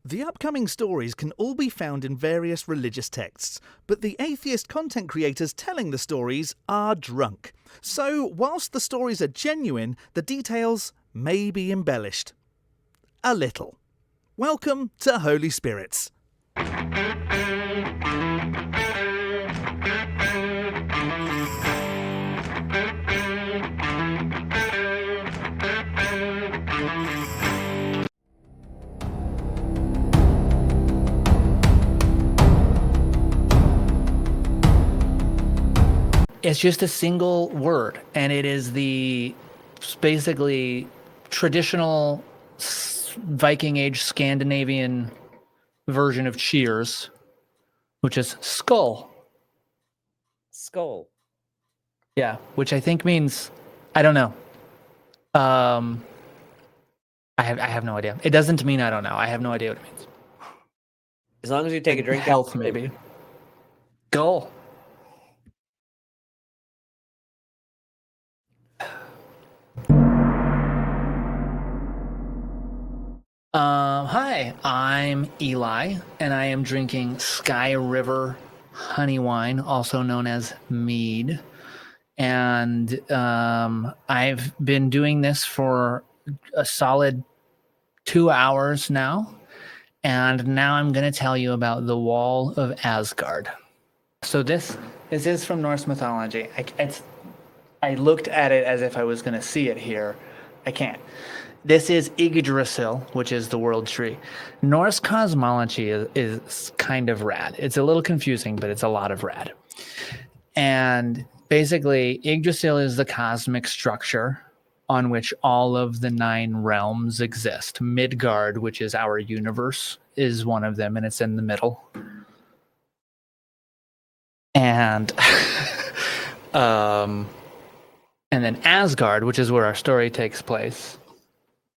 The upcoming stories can all be found in various religious texts, but the atheist content creators telling the stories are drunk. So, whilst the stories are genuine, the details may be embellished. A little. Welcome to Holy Spirits. It's just a single word, and it is the basically traditional Viking Age Scandinavian version of cheers, which is skull. Skull. Yeah, which I think means, I don't know. I have no idea. It doesn't mean I don't know. I have no idea what it means. As long as you take a drink. Health, maybe. Skull. Hi, I'm Eli, and I am drinking Sky River honey wine, also known as mead. And I've been doing this for a solid 2 hours now. And now I'm going to tell you about the Wall of Asgard. So this is from Norse mythology. I looked at it as if I was going to see it here. I can't. This is Yggdrasil, which is the world tree. Norse cosmology is kind of rad. It's a little confusing, but it's a lot of rad. And basically, Yggdrasil is the cosmic structure on which all of the 9 realms exist. Midgard, which is our universe, is one of them, and it's in the middle. And and then Asgard, which is where our story takes place,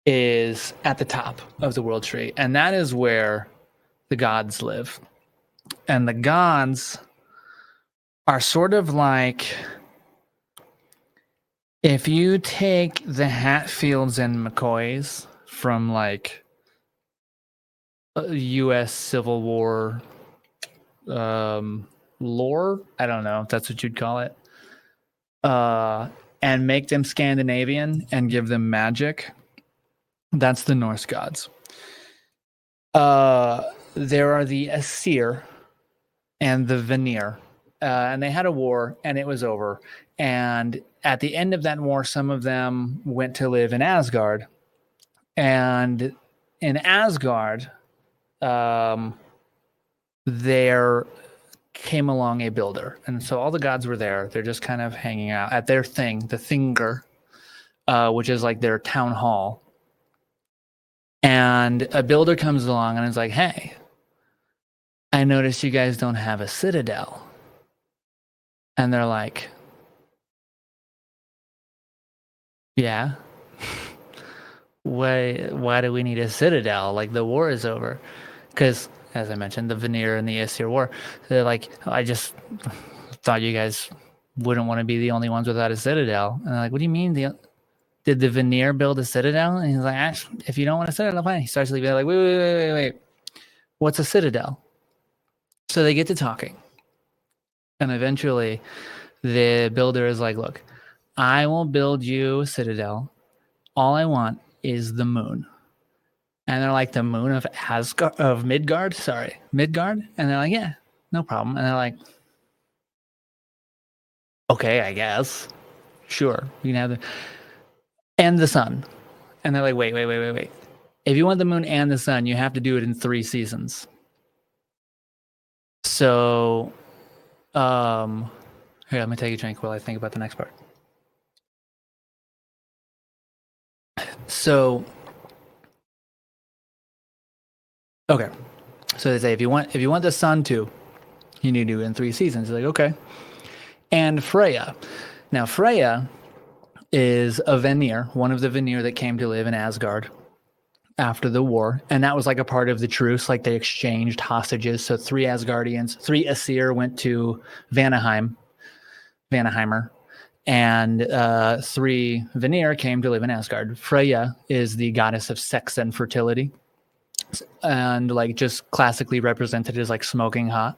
is at the top of the world tree, and that is where the gods live. And the gods are sort of like, if you take the Hatfields and McCoys from like U.S. Civil War lore, I don't know if that's what you'd call it, and make them Scandinavian and give them magic, that's the Norse gods. There are the Aesir and the Vanir, and they had a war, and it was over. And at the end of that war, some of them went to live in Asgard. And in Asgard, there came along a builder. And so all the gods were there. They're just kind of hanging out at their thing, the Thingr, which is like their town hall. And a builder comes along and is like, hey, I noticed you guys don't have a citadel. And they're like, yeah. Why do we need a citadel? Like, the war is over. Because, as I mentioned, the Vanir and the Aesir war, they're like, I just thought you guys wouldn't want to be the only ones without a citadel. And they're like, what do you mean? Did the Vanir build a citadel? And he's like, if you don't want a citadel, fine. He starts leaving. They're like, wait. What's a citadel? So they get to talking. And eventually the builder is like, look, I will build you a citadel. All I want is the moon. And they're like, the moon of Midgard? Sorry, Midgard? And they're like, yeah, no problem. And they're like, okay, I guess. Sure, you can have the... And the sun. And they're like, wait. If you want the moon and the sun, you have to do it in 3 seasons. So, here, let me take a drink while I think about the next part. So, okay. So they say, if you want the sun too, you need to do it in 3 seasons. They're like, okay. And Freya. Now, Freya is a Vanir, one of the Vanir that came to live in Asgard after the war. And that was like a part of the truce. Like, they exchanged hostages. So 3 Aesir went to Vanaheim, Vanaheimer, and 3 Vanir came to live in Asgard. Freya is the goddess of sex and fertility. and like just classically represented as like smoking hot.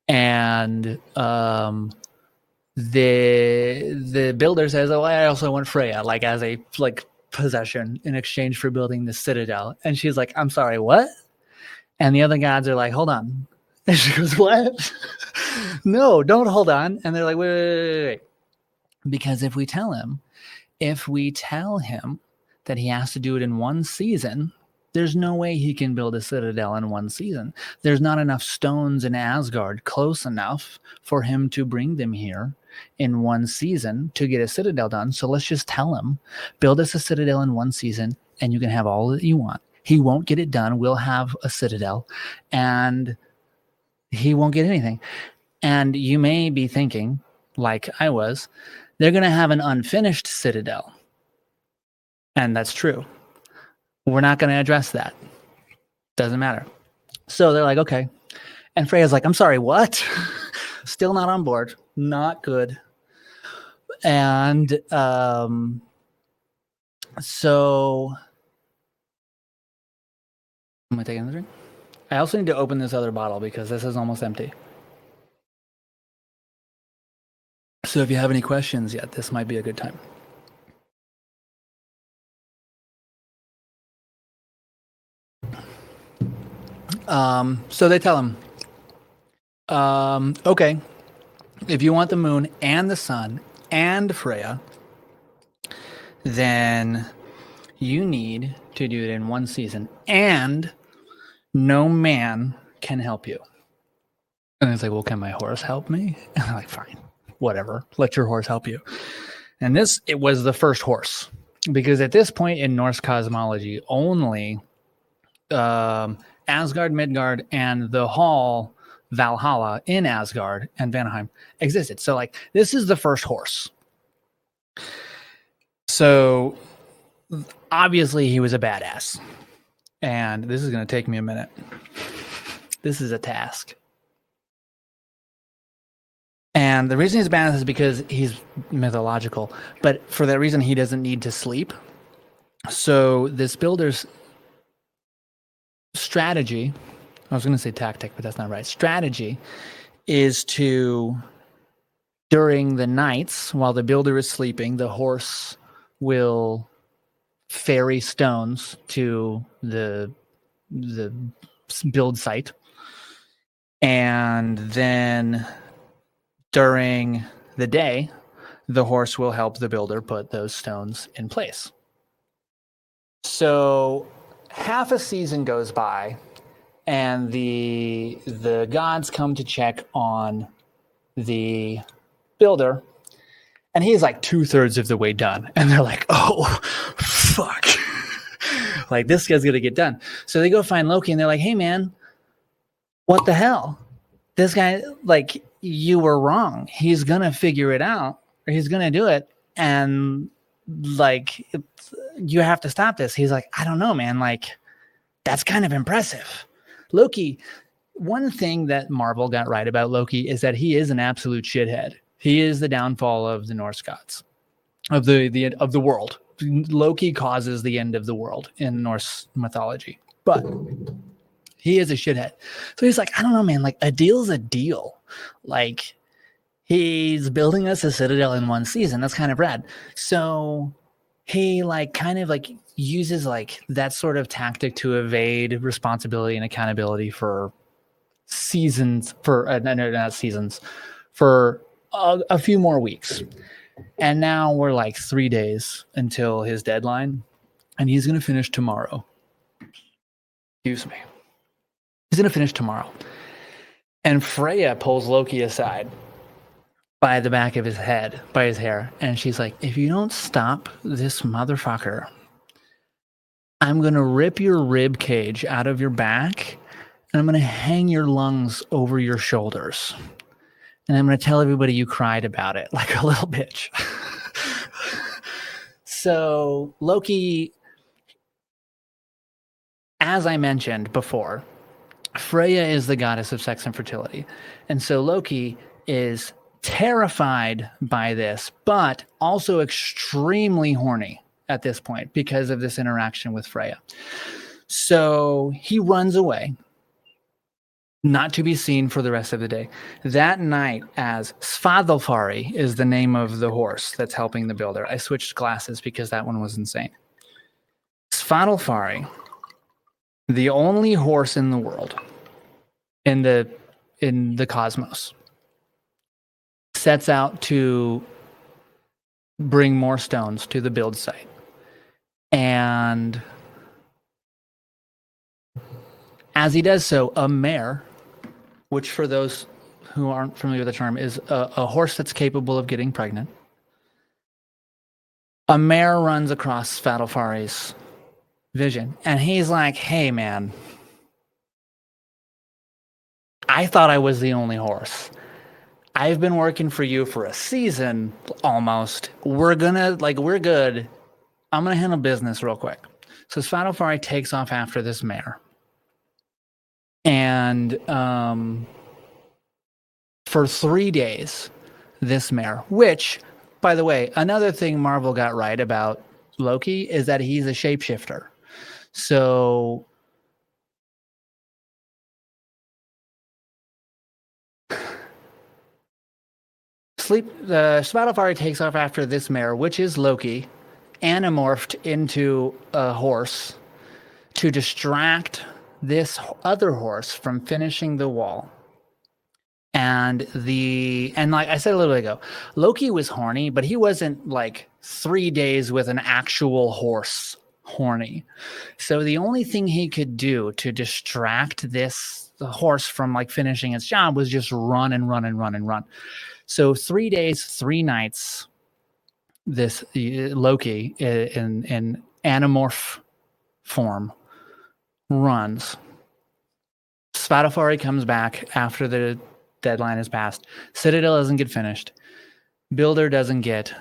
And the builder says, "Oh, I also want Freya, like as a like possession in exchange for building the citadel." And she's like, "I'm sorry, what?" And the other gods are like, "Hold on." And she goes, "What?" "No, don't hold on." And they're like, wait. Because if we tell him that he has to do it in one season, there's no way he can build a citadel in one season. There's not enough stones in Asgard close enough for him to bring them here in one season to get a citadel done. So let's just tell him, build us a citadel in one season and you can have all that you want. He won't get it done. We'll have a citadel and he won't get anything. And you may be thinking, like I was, they're going to have an unfinished citadel. And that's true. We're not going to address that. Doesn't matter. So they're like, okay. And Freya's like, "I'm sorry, what?" Still not on board. Not good. And so am I taking the drink? I also need to open this other bottle because this is almost empty. So if you have any questions yet, this might be a good time. So they tell him, okay, if you want the moon and the sun and Freya, then you need to do it in one season and no man can help you. And it's like, "Well, can my horse help me?" And I'm like, "Fine, whatever. Let your horse help you." And it was the first horse, because at this point in Norse cosmology, only Asgard, Midgard, and the hall Valhalla in Asgard and Vanaheim existed. So like this is the first horse. So obviously he was a badass. And this is going to take me a minute. This is a task. And the reason he's a badass is because he's mythological. But for that reason, he doesn't need to sleep. So this builder's strategy, I was going to say tactic, but that's not right. Strategy is to, during the nights, while the builder is sleeping, the horse will ferry stones to the build site. And then during the day, the horse will help the builder put those stones in place. So half a season goes by, and the gods come to check on the builder, and he's like 2/3 of the way done. And they're like, "Oh, fuck." Like, this guy's going to get done. So they go find Loki, and they're like, "Hey, man, what the hell? This guy, like, you were wrong. He's going to figure it out, or he's going to do it. And, like, you have to stop this." He's like, "I don't know, man. Like, that's kind of impressive." Loki, one thing that Marvel got right about Loki is that he is an absolute shithead. He is the downfall of the Norse gods, of the world. Loki causes the end of the world in Norse mythology, but he is a shithead. So he's like, "I don't know, man, like a deal's a deal. Like, he's building us a citadel in one season. That's kind of rad." So he like kind of like uses like that sort of tactic to evade responsibility and accountability for seasons, for not seasons, for a few more weeks. And now we're like 3 days until his deadline, and he's going to finish tomorrow. Excuse me. He's going to finish tomorrow. And Freya pulls Loki aside by the back of his head, by his hair. And she's like, "If you don't stop this motherfucker, I'm going to rip your rib cage out of your back, and I'm going to hang your lungs over your shoulders. And I'm going to tell everybody you cried about it like a little bitch." So Loki, as I mentioned before, Freya is the goddess of sex and fertility. And so Loki is terrified by this, but also extremely horny at this point because of this interaction with Freya. So he runs away, not to be seen for the rest of the day. That night, as Svadalfari is the name of the horse that's helping the builder. I switched glasses because that one was insane. Svadalfari, the only horse in the world, in the cosmos, sets out to bring more stones to the build site. And as he does so, a mare, which for those who aren't familiar with the term is a horse that's capable of getting pregnant, a mare runs across Svadalfari's vision. And he's like, hey, man, I thought I was the only horse. I've been working for you for a season almost. We're good. I'm going to handle business real quick. So Svadalfari takes off after this mare. And for 3 days, this mare, which, by the way, another thing Marvel got right about Loki is that he's a shapeshifter. So Svadalfari takes off after this mare, which is Loki, anamorphed into a horse to distract this other horse from finishing the wall. And like I said a little bit ago, Loki was horny, but he wasn't like 3 days with an actual horse horny. So the only thing he could do to distract the horse from like finishing its job was just run and run and run and run. So 3 days, 3 nights, this Loki in anamorph form runs. Svadalfari comes back after the deadline is passed. Citadel doesn't get finished. Builder doesn't get.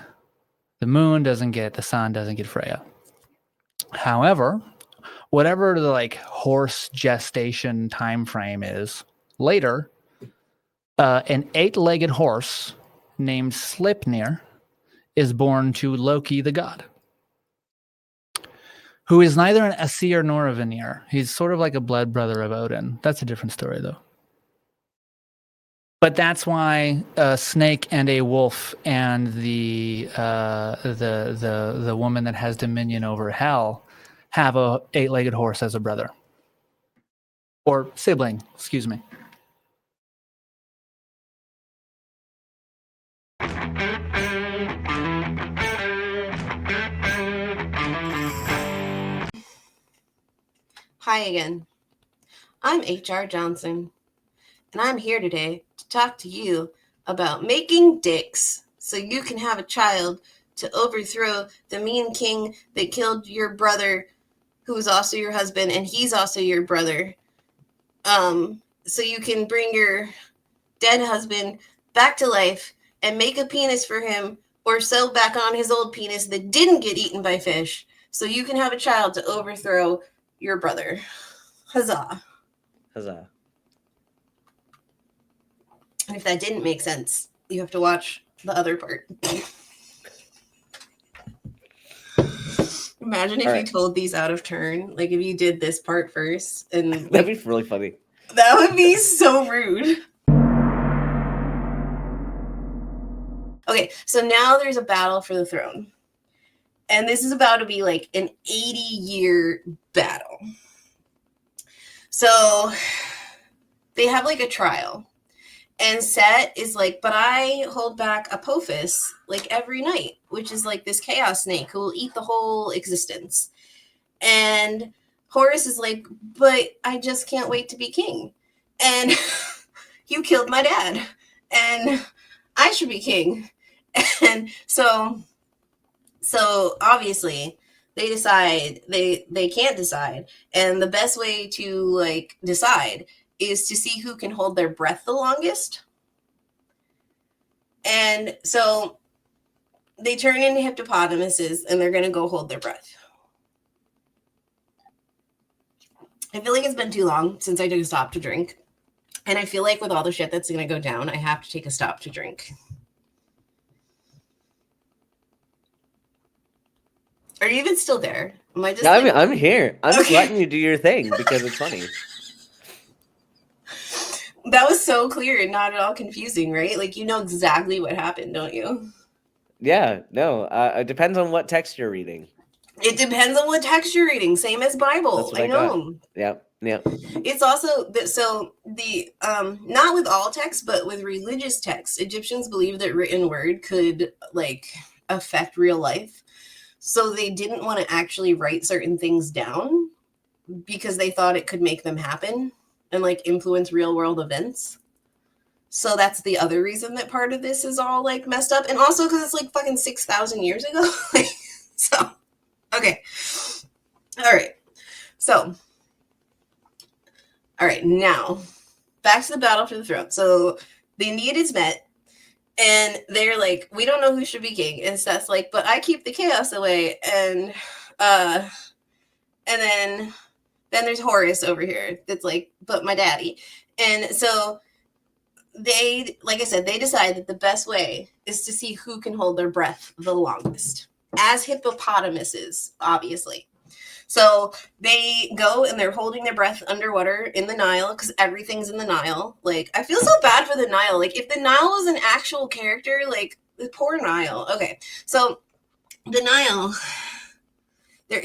The moon doesn't get. The sun doesn't get Freya. However, whatever the like horse gestation time frame is, later, an 8-legged horse named Sleipnir is born to Loki the god, who is neither an Aesir nor a Vanir. He's sort of like a blood brother of Odin. That's a different story, though. But that's why a snake and a wolf and the woman that has dominion over hell have a 8-legged horse as a brother. Or sibling, excuse me. Hi again. I'm HR Johnson, and I'm here today to talk to you about making dicks so you can have a child to overthrow the mean king that killed your brother, who is also your husband, and he's also your brother. So you can bring your dead husband back to life and make a penis for him, or sew back on his old penis that didn't get eaten by fish, so you can have a child to overthrow your brother. Huzzah. Huzzah. And if that didn't make sense, you have to watch the other part. Imagine if you told these out of turn. Like if you did this part first. And That'd be really funny. That would be so rude. Okay, so now there's a battle for the throne. And this is about to be like an 80-year battle. So they have like a trial. And Set is like, but I hold back Apophis like every night, which is like this chaos snake who will eat the whole existence. And Horus is like, but I just can't wait to be king. And you killed my dad. And I should be king. And so obviously they decide they can't decide. And the best way to like decide is to see who can hold their breath the longest. And so they turn into hippopotamuses and they're going to go hold their breath. I feel like it's been too long since I took a stop to drink. And I feel like with all the shit that's going to go down, I have to take a stop to drink. Are you even still there? Am I just No, like... I'm here. I'm just Okay. letting you do your thing because it's funny. That was so clear and not at all confusing, right? Like, you know exactly what happened, don't you? Yeah, no. It depends on what text you're reading. It depends on what text you're reading. Same as Bible. That's what I I got. know. Yep. It's also so the not with all texts, but with religious texts, Egyptians believed that written word could like affect real life. So they didn't want to actually write certain things down because they thought it could make them happen and like influence real world events. So that's the other reason that part of this is all like messed up. And also because it's like fucking 6,000 years ago. So, okay. All right. So, all right. Now, back to the battle for the throne. So the need is met. And they're like, we don't know who should be king. And Seth's like, but I keep the chaos away. And then there's Horus over here that's like, but my daddy. And so they, like I said, they decide that the best way is to see who can hold their breath the longest, as hippopotamuses, obviously. So they go and they're holding their breath underwater in the Nile because everything's in the Nile. Like, I feel so bad for the Nile. Like, if the Nile was an actual character, like, the poor Nile. Okay, so the Nile, they're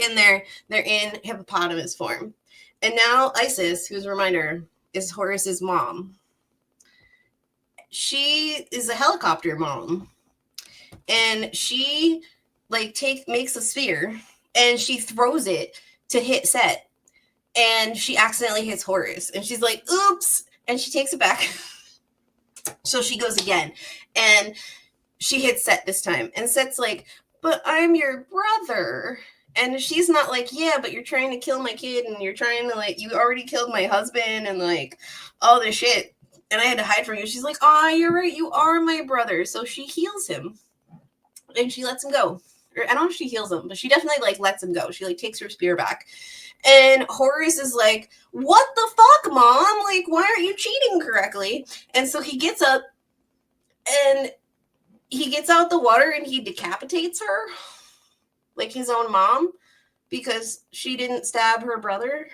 in hippopotamus form. And now Isis, who's a reminder, is Horus's mom. She is a helicopter mom. And she, like, makes a sphere and she throws it to hit Set. And she accidentally hits Horus. And she's like, oops. And she takes it back. So she goes again. And she hits Set this time. And Set's like, but I'm your brother. And she's not like, yeah, but you're trying to kill my kid. And you're trying to, like, you already killed my husband. And, like, all this shit. And I had to hide from you. She's like, oh, you're right. You are my brother. So she heals him. And she lets him go. Or I don't know if she heals him, but she definitely, like, lets him go. She, like, takes her spear back. And Horus is like, what the fuck, Mom? Like, why aren't you cheating correctly? And so he gets up and he gets out the water and he decapitates her, like his own mom, because she didn't stab her brother.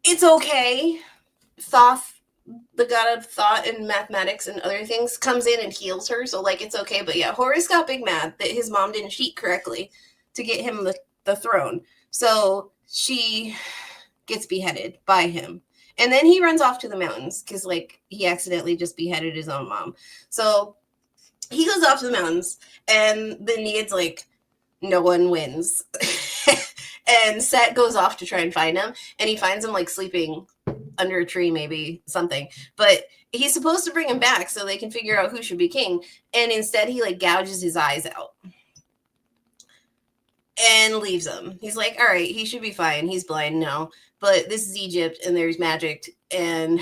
It's okay. Thoth, the god of thought and mathematics and other things, comes in and heals her. So, like, it's okay. But yeah, Horus got big mad that his mom didn't cheat correctly to get him the throne. So she gets beheaded by him. And then he runs off to the mountains because, like, he accidentally just beheaded his own mom. So he goes off to the mountains and the Need's like, no one wins. And Set goes off to try and find him. And he finds him, like, sleeping under a tree, maybe something. But he's supposed to bring him back so they can figure out who should be king. And instead he, like, gouges his eyes out and leaves him. He's like, all right, he should be fine. He's blind now. But this is Egypt and there's magic and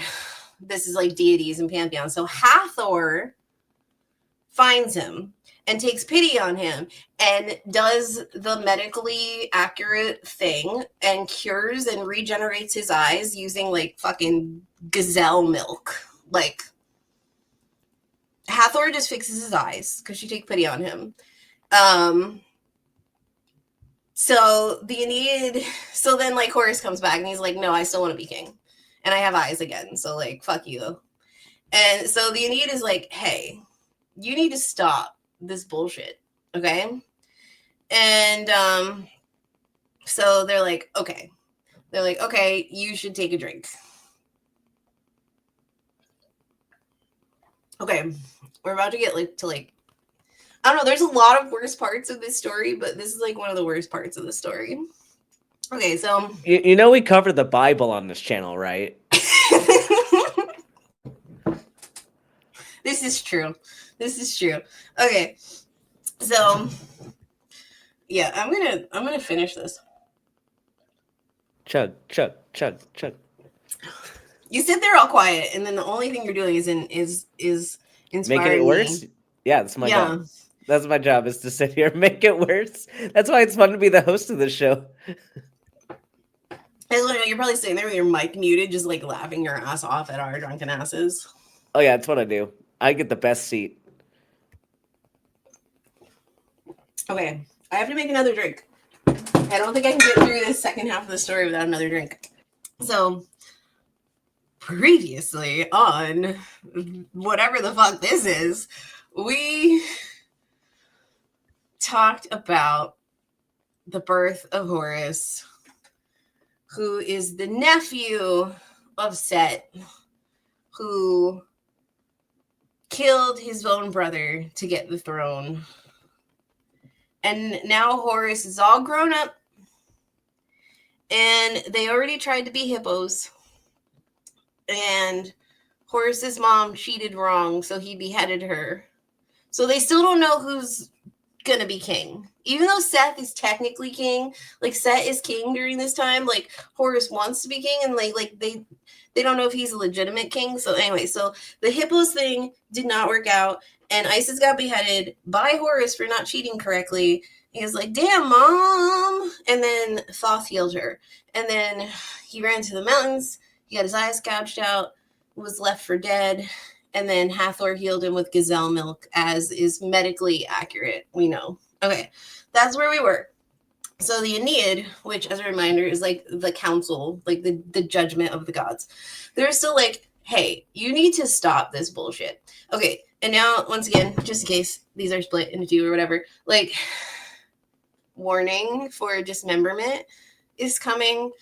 this is like deities and pantheon. So Hathor finds him and takes pity on him and does the medically accurate thing and cures and regenerates his eyes using, like, fucking gazelle milk. Like, Hathor just fixes his eyes because she takes pity on him. So the Aeneid, so then, like, Horus comes back and he's like, no, I still want to be king. And I have eyes again. So, like, fuck you. And so the Aeneid is like, hey, you need to stop this bullshit. Okay. And so they're like, okay. They're like, okay, you should take a drink. Okay. We're about to get, like, to, like, I don't know. There's a lot of worst parts of this story, but this is, like, one of the worst parts of the story. Okay, so You know we cover the Bible on this channel, right? This is true. This is true. Okay, so yeah, I'm gonna finish this. Chug, chug, chug, chug. You sit there all quiet, and then the only thing you're doing is inspiring Making it worse? me. Yeah, that's my job. That's my job, is to sit here and make it worse. That's why it's fun to be the host of the show. You're probably sitting there with your mic muted, just, like, laughing your ass off at our drunken asses. Oh yeah, that's what I do. I get the best seat. Okay, I have to make another drink. I don't think I can get through this second half of the story without another drink. So, previously on whatever the fuck this is, we talked about the birth of Horus, who is the nephew of Set, who killed his own brother to get the throne. And now Horus is all grown up, and they already tried to be hippos. And Horus's mom cheated wrong, so he beheaded her. So they still don't know who's gonna be king. Even though Seth is technically king, like Set is king during this time, like Horus wants to be king, and they don't know if he's a legitimate king. So anyway, so the hippos thing did not work out, and Isis got beheaded by Horus for not cheating correctly. He was like, damn, mom. And then Thoth healed her. And then he ran to the mountains. He got his eyes gouged out, was left for dead. And then Hathor healed him with gazelle milk, as is medically accurate, we know. Okay, that's where we were. So the Aeneid, which, as a reminder, is like the council, like the judgment of the gods. They're still like, hey, you need to stop this bullshit. Okay, and now, once again, just in case these are split into two or whatever, like, warning for dismemberment is coming.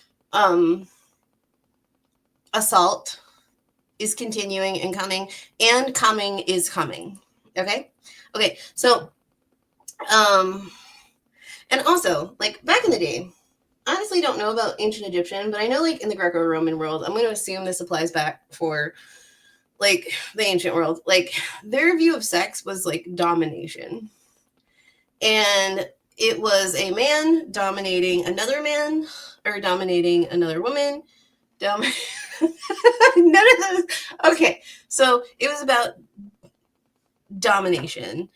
Assault is continuing and coming is coming. Okay, so and also, like, back in the day, I honestly don't know about ancient Egyptian, but I know, like, in the Greco-Roman world, I'm going to assume this applies back for, like, the ancient world. Like, their view of sex was, like, domination. And it was a man dominating another man, or dominating another woman. None of those. Okay, so it was about domination.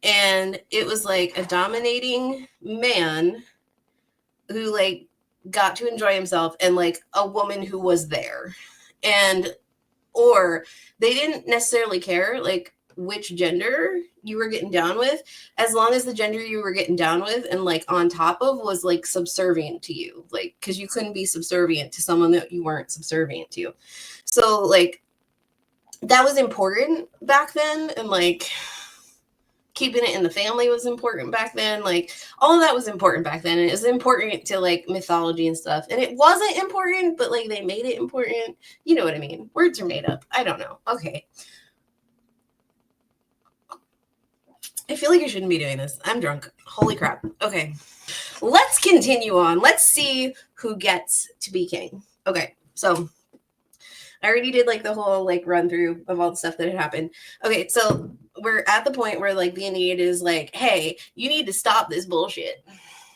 And it was like a dominating man who, like, got to enjoy himself, and, like, a woman who was there. And, or they didn't necessarily care, like, which gender you were getting down with, as long as the gender you were getting down with and, like, on top of was, like, subservient to you. Like, because you couldn't be subservient to someone that you weren't subservient to. So, like, that was important back then, and, like, keeping it in the family was important back then. Like, all of that was important back then, and it was important to, like, mythology and stuff. And it wasn't important, but, like, they made it important. You know what I mean? Words are made up. I don't know. Okay. I feel like I shouldn't be doing this. I'm drunk. Holy crap. Okay. Let's continue on. Let's see who gets to be king. Okay. So I already did, like, the whole, like, run through of all the stuff that had happened. Okay. So we're at the point where, like, the Aeneid is like, hey, you need to stop this bullshit.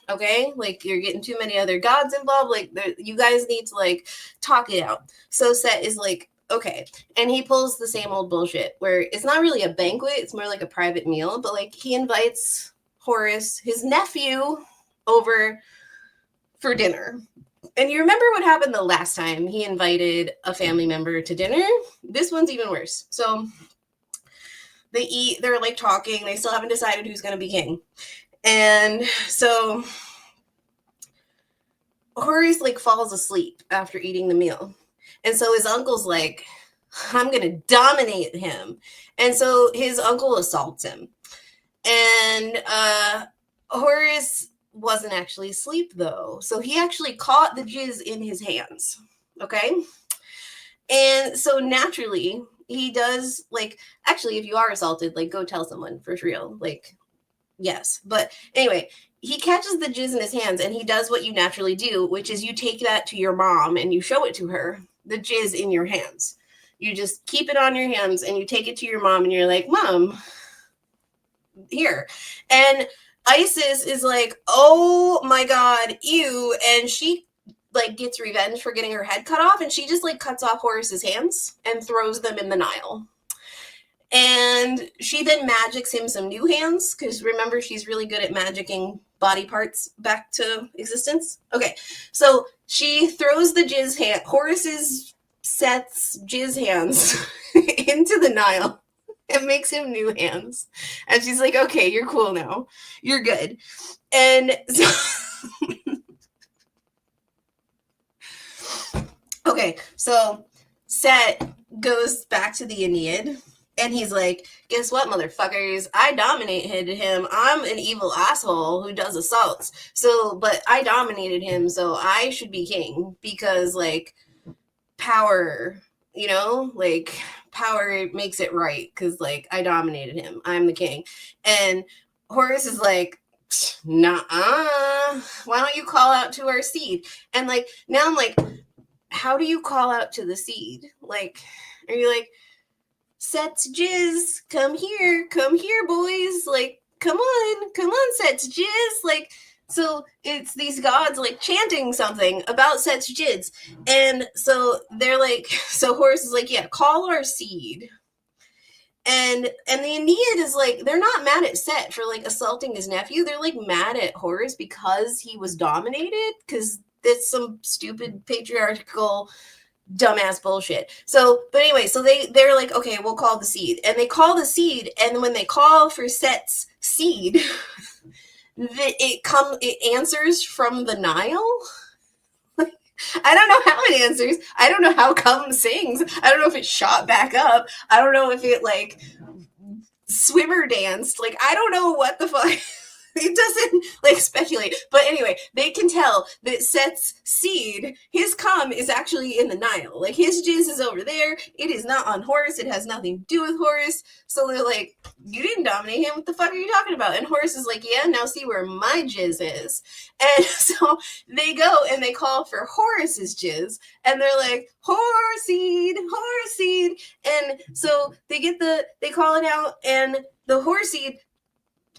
Okay. Like, you're getting too many other gods involved. Like, you guys need to, like, talk it out. So Set is like, okay. And he pulls the same old bullshit where it's not really a banquet. It's more like a private meal. But, like, he invites Horus, his nephew, over for dinner. And you remember what happened the last time he invited a family member to dinner? This one's even worse. So they eat. They're, like, talking. They still haven't decided who's going to be king. And so Horus, like, falls asleep after eating the meal. And so his uncle's like, I'm going to dominate him. And so his uncle assaults him. And Horus wasn't actually asleep, though. So he actually caught the jizz in his hands. Okay? And so naturally, he does, like, actually, if you are assaulted, like, go tell someone for real. Like, yes. But anyway, he catches the jizz in his hands, and he does what you naturally do, which is you take that to your mom and you show it to her. The jizz in your hands. You just keep it on your hands and you take it to your mom and you're like, Mom, here. And Isis is like, oh my God, ew. And she, like, gets revenge for getting her head cut off, and she just, like, cuts off Horus's hands and throws them in the Nile. And she then magics him some new hands, because remember, she's really good at magicking body parts back to existence. Okay, so she throws the jizz hand, Horus's Seth's jizz hands into the Nile. and makes him new hands. And she's like, okay, you're cool now. You're good. And so okay, so Set goes back to the Aeneid. And he's like, guess what, motherfuckers? I dominated him. I'm an evil asshole who does assaults. But I dominated him, so I should be king. Because, like, power, like, power makes it right. Because, like, I dominated him. I'm the king. And Horus is like, nuh-uh. Why don't you call out to our seed? And, like, now I'm like, how do you call out to the seed? Like, are you like, Set's jizz, come here, boys. Like, come on, Set's jizz. Like, so it's these gods like chanting something about Set's jizz. And so they're like, so Horus is like, yeah, call our seed. And the Aeneid is like, they're not mad at Set for like assaulting his nephew. They're like mad at Horus because he was dominated, because that's some stupid patriarchal dumbass bullshit. So, but anyway, so they're like, okay, we'll call the seed. And they call the seed, and when they call for Set's seed, it answers from the Nile. I don't know how it answers. I don't know how Come sings. I don't know if it shot back up. I don't know if it like swimmer danced. Like, I don't know what the fuck. It doesn't like speculate, but anyway, they can tell that Set's seed, his cum, is actually in the Nile. Like, his jizz is over there. It is not on Horus. It has nothing to do with Horus. So they're like, you didn't dominate him. What the fuck are you talking about? And Horus is like, yeah, now see where my jizz is. And so they go and they call for Horus's jizz, and they're like, Horus seed. And so they call it out, and the Horus seed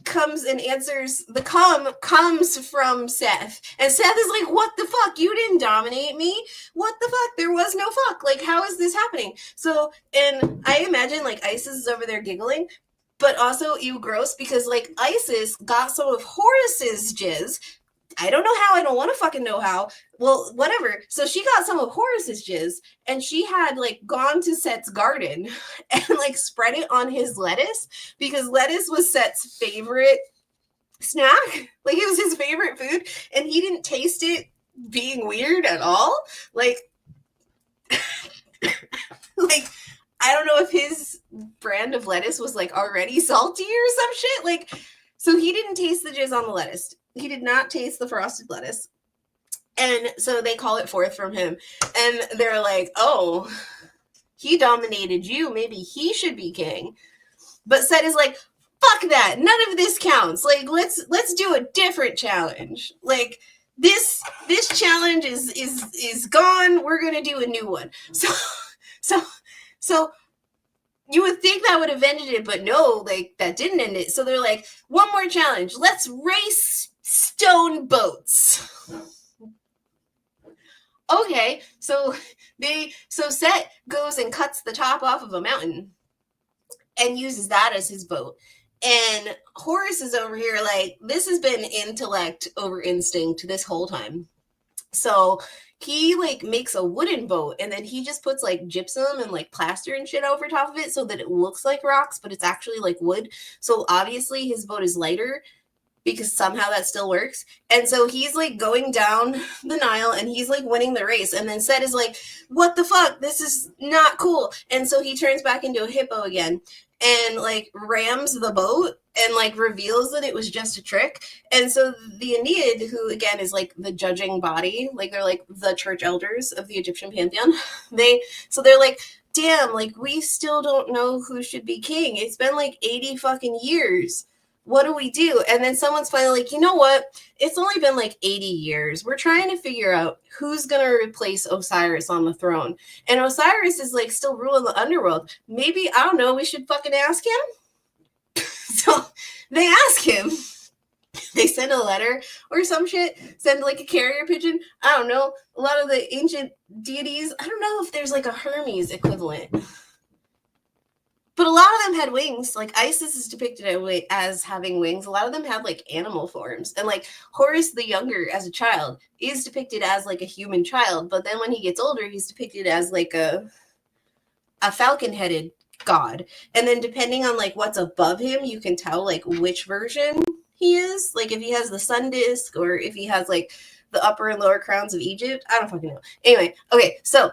comes and answers. The cum comes from Seth, and Seth is like, what the fuck, you didn't dominate me, what the fuck, there was no fuck, like, how is this happening? So, and I imagine like Isis is over there giggling, but also ew, gross, because like Isis got some of Horus's jizz. I don't know how. I don't want to fucking know how. Well, whatever. So she got some of Horus's jizz, and she had like gone to Set's garden and like spread it on his lettuce, because lettuce was Set's favorite snack. Like, it was his favorite food, and he didn't taste it being weird at all. Like, like, I don't know if his brand of lettuce was like already salty or some shit. Like, so he didn't taste the jizz on the lettuce. He did not taste the frosted lettuce. And so they call it forth from him. And they're like, oh, he dominated you. Maybe he should be king. But Set is like, fuck that. None of this counts. Like, let's do a different challenge. Like, this challenge is gone. We're gonna do a new one. So you would think that would have ended it, but no, like, that didn't end it. So they're like, one more challenge. Let's race stone boats. Okay, so Set goes and cuts the top off of a mountain and uses that as his boat. And Horus is over here like, this has been intellect over instinct this whole time. So he like makes a wooden boat, and then he just puts like gypsum and like plaster and shit over top of it so that it looks like rocks, but it's actually like wood. So obviously his boat is lighter, because somehow that still works. And so he's like going down the Nile, and he's like winning the race. And then Set is like, what the fuck? This is not cool. And so he turns back into a hippo again and like rams the boat and like reveals that it was just a trick. And so the Aeneid, who again is like the judging body, like they're like the church elders of the Egyptian pantheon, they're like, damn, like, we still don't know who should be king. It's been like 80 fucking years. What do we do? And then someone's finally like, you know what? It's only been like 80 years. We're trying to figure out who's going to replace Osiris on the throne. And Osiris is like still ruling the underworld. Maybe, I don't know, we should fucking ask him? So they ask him. They send a letter or some shit, send like a carrier pigeon. I don't know. A lot of the ancient deities, I don't know if there's like a Hermes equivalent. But a lot of them had wings. Like, Isis is depicted as having wings. A lot of them had like animal forms. And like Horus the Younger as a child is depicted as like a human child. But then when he gets older, he's depicted as like a falcon-headed god. And then depending on like what's above him, you can tell like which version he is. Like if he has the sun disk or if he has like the upper and lower crowns of Egypt. I don't fucking know. Anyway, okay, so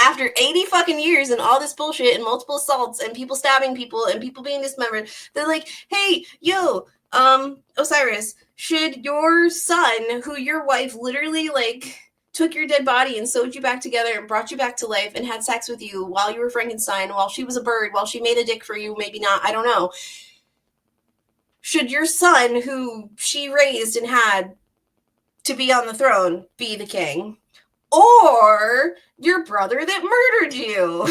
after 80 fucking years and all this bullshit and multiple assaults and people stabbing people and people being dismembered, they're like, hey, yo, Osiris, should your son, who your wife literally like took your dead body and sewed you back together and brought you back to life and had sex with you while you were Frankenstein, while she was a bird, while she made a dick for you, maybe not, I don't know. Should your son, who she raised and had to be on the throne, be the king? Or your brother that murdered you?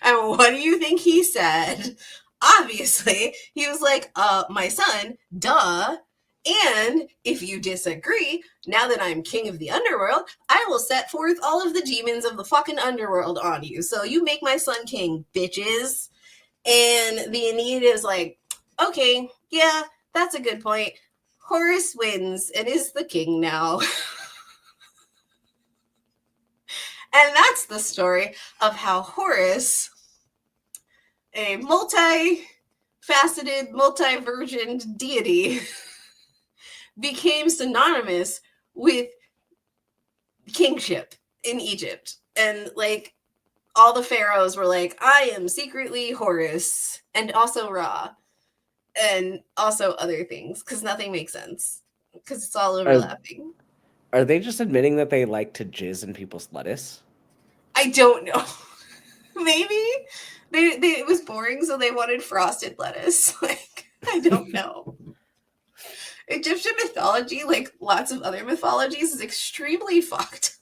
And what do you think he said? Obviously, he was like, my son, duh. And if you disagree, now that I'm king of the underworld, I will set forth all of the demons of the fucking underworld on you. So you make my son king, bitches. And the Aeneid is like, okay, yeah, that's a good point. Horus wins and is the king now. And that's the story of how Horus, a multi-faceted, multi-versioned deity, became synonymous with kingship in Egypt. And like all the pharaohs were like, I am secretly Horus, and also Ra, and also other things, because nothing makes sense, because it's all overlapping. Are they just admitting that they like to jizz in people's lettuce? I don't know. Maybe it was boring, so they wanted frosted lettuce. Like, I don't know. Egyptian mythology, like lots of other mythologies, is extremely fucked.